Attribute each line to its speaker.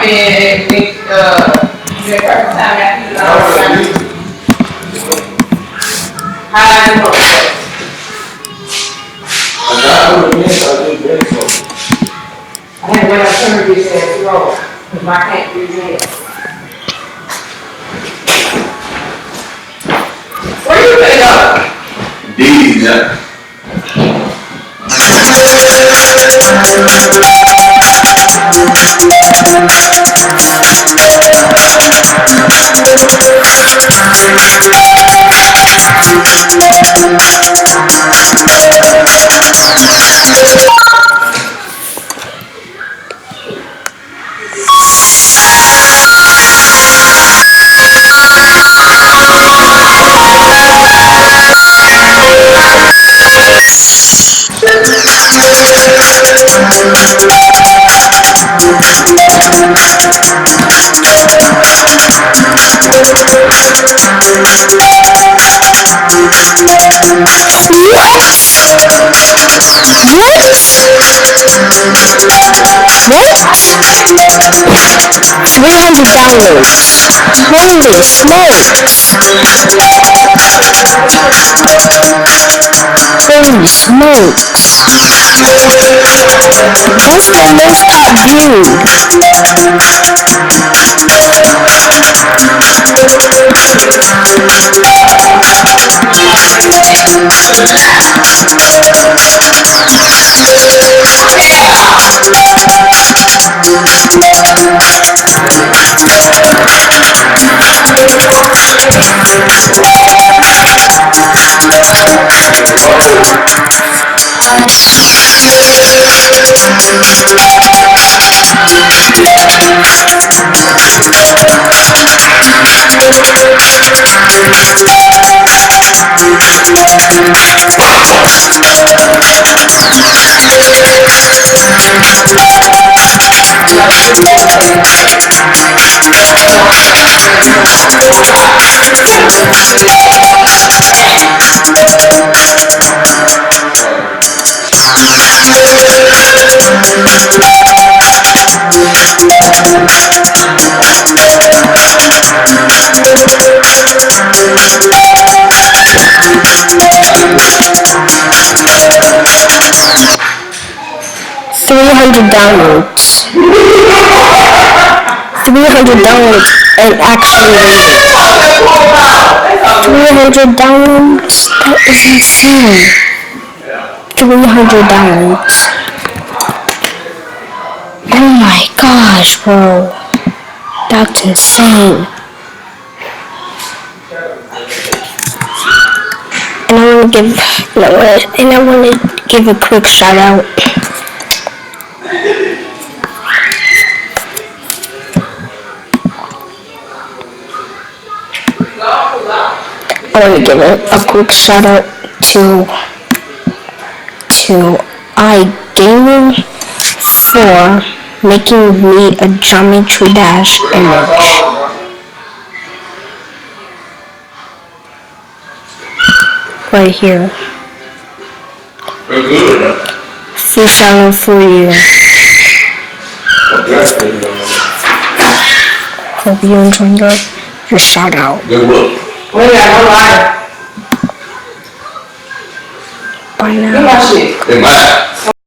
Speaker 1: in the first time after how do you and when I turned this ass roll, because my can't do that. Where you gonna go?
Speaker 2: D's, yeah.
Speaker 3: Holy smokes! Holy smokes! That's the most top viewed. $300. $300 and actually $300? That is insane. $300. Oh my gosh, bro. That's insane. And I want to give a quick shout out. I want to give a quick shout out to iGaming for making me a Geometry Dash image. Right here. Free shout out for you. Hope you enjoyed your shout out.
Speaker 2: Good work.
Speaker 1: Bye now.
Speaker 2: Hey, man.